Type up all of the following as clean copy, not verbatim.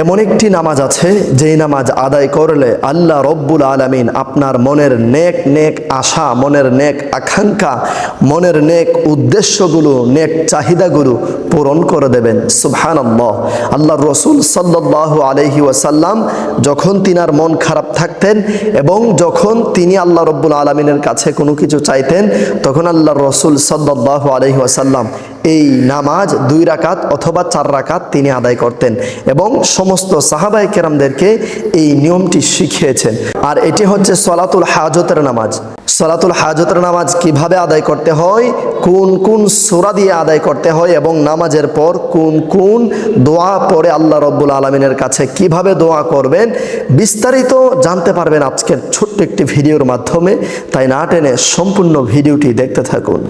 এমন একটি নামাজ আছে যেই নামাজ আদায় করলে আল্লাহ রব্বুল আলামিন আপনার মনের নেক নেক আশা, মনের নেক আকাঙ্ক্ষা, মনের নেক উদ্দেশ্যগুলো, নেক চাহিদাগুলো পূরণ করে দেবেন। সুবহানাল্লাহ। আল্লাহর রাসূল সাল্লাল্লাহু আলাইহি ওয়াসাল্লাম যখন তিনার মন খারাপ থাকতেন এবং যখন তিনি আল্লাহ রব্বুল আলামিনের কাছে কোনো কিছু চাইতেন, তখন আল্লাহর রাসূল সাল্লাল্লাহু আলাইহি ওয়াসাল্লাম এই নামাজ 2 রাকাত অথবা 4 রাকাত তিনি আদায় করতেন এবং সমস্ত সাহাবায়ে কেরামদেরকে এই নিয়মটি শিখিয়েছেন। আর এটি হচ্ছে সলাতুল হাজতের নামাজ। সলাতুল হাজতের নামাজ কিভাবে আদায় করতে হয়, কোন কোন সূরা দিয়ে আদায় করতে হয় এবং নামাজের পর কোন কোন দোয়া পড়ে আল্লাহ রব্বুল আলামিনের কাছে কিভাবে দোয়া করবেন, বিস্তারিত জানতে পারবেন আজকের ছোট্ট একটি ভিডিওর মাধ্যমে। তাই না টেনে সম্পূর্ণ ভিডিওটি দেখতে থাকুন।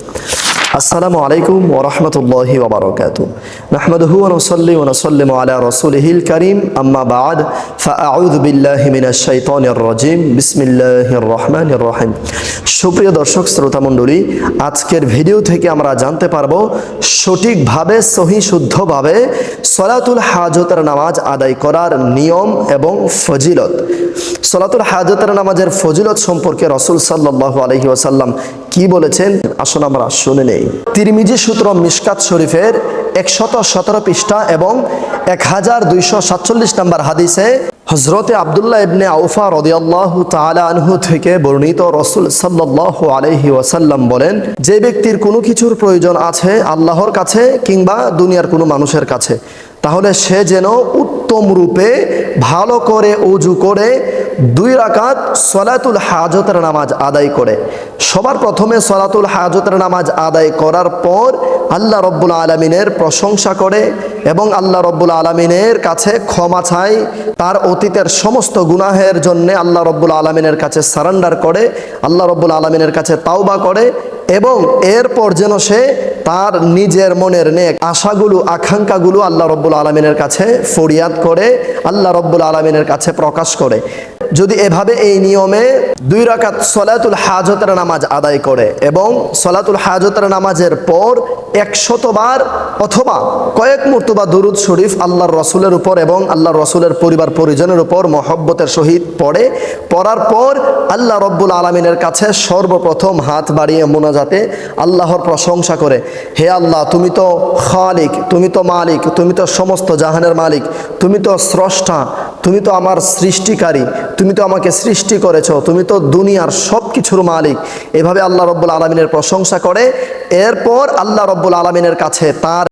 আসসালামু আলাইকুম ওয়া রাহমাতুল্লাহি ওয়া বারাকাতুহু। নাহমাদুহু ওয়া নুসাল্লি ওয়া নুসাল্লিমু আলা রাসূলিহিল কারীম, আম্মা বা'দ, ফাআউযু বিল্লাহি মিনাশ শাইতানির রাজীম। বিসমিল্লাহির রহমানির রহিম। সুপ্রিয় দর্শক শ্রোতা মণ্ডলী, আজকের ভিডিও থেকে আমরা জানতে পারবো সঠিকভাবে সহিশুদ্ধভাবে সলাতুল হাজতের নামাজ আদায় করার নিয়ম এবং ফজিলত। সলাতুল হাজতের নামাজের ফজিলত সম্পর্কে রাসূল সাল্লাল্লাহু আলাইহি ওয়াসাল্লাম কি বলেছেন, আসুন আমরা শুনে নেই। তিরমিজি সূত্র মিশকাত শরীফের 117 পৃষ্ঠা এবং 1247 নম্বর হাদিসে হযরতে আব্দুল্লাহ ইবনে আউফা রাদিয়াল্লাহু তাআলা আনহু থেকে বর্ণিত, রাসূল সাল্লাল্লাহু আলাইহি ওয়াসাল্লাম বলেন, যে ব্যক্তির কোনো কিছুর প্রয়োজন আছে আল্লাহর কাছে কিংবা দুনিয়ার কোনো মানুষের কাছে, তাহলে সে যেন উত্তম রূপে ভালো করে ওযু করে 2 রাকাত সলাতুল হাজতের নামাজ আদায় করে। সবার প্রথমে সলাতুল হাজতের নামাজ আদায় করার পর আল্লাহ রব্বুল আলামিনের প্রশংসা করে এবং আল্লাহ রব্বুল আলামিনের কাছে ক্ষমা চায়, তার অতীতের সমস্ত গুনাহের জন্য আল্লাহ রব্বুল আলামিনের কাছে সারেন্ডার করে, আল্লাহ রব্বুল আলামিনের কাছে তাওবা করে এবং এরপর যেন সে তার নিজের মনের নেক আশাগুলো আকাঙ্ক্ষাগুলো আল্লাহ রব্বুল আলামিনের কাছে ফরিয়াদ করে, আল্লাহ রব্বুল আলামিনের কাছে প্রকাশ করে। যদি এভাবে এই নিয়মে 2 রাকাত সলাতুল হাজতের নামাজ আদায় করে এবং সলাতুল হাজতের নামাজের পর 100 বার অথবা কয়েক মর্তবা দুরূদ শরীফ আল্লাহর রাসূলের উপর এবং আল্লাহর রাসূলের পরিবার পরিজনের উপর মহব্বতের সহিত পড়ার পর আল্লাহ রব্বুল আলামিনের কাছে সর্বপ্রথম হাত বাড়িয়ে মোনাজাতে আল্লাহর প্রশংসা করে, হে আল্লাহ, তুমি তো খালিক, তুমি তো মালিক, তুমি তো সমস্ত জাহানের মালিক, তুমি তো স্রষ্টা, তুমি তো আমার সৃষ্টিকারী, তুমি তো আমাকে সৃষ্টি করেছো, তুমি তো দুনিয়ার সব কিছুর মালিক। এভাবে আল্লাহ রব্বুল আলামিনের প্রশংসা করে। এরপর আল্লাহ রব্বুল আলামিনের কাছে তার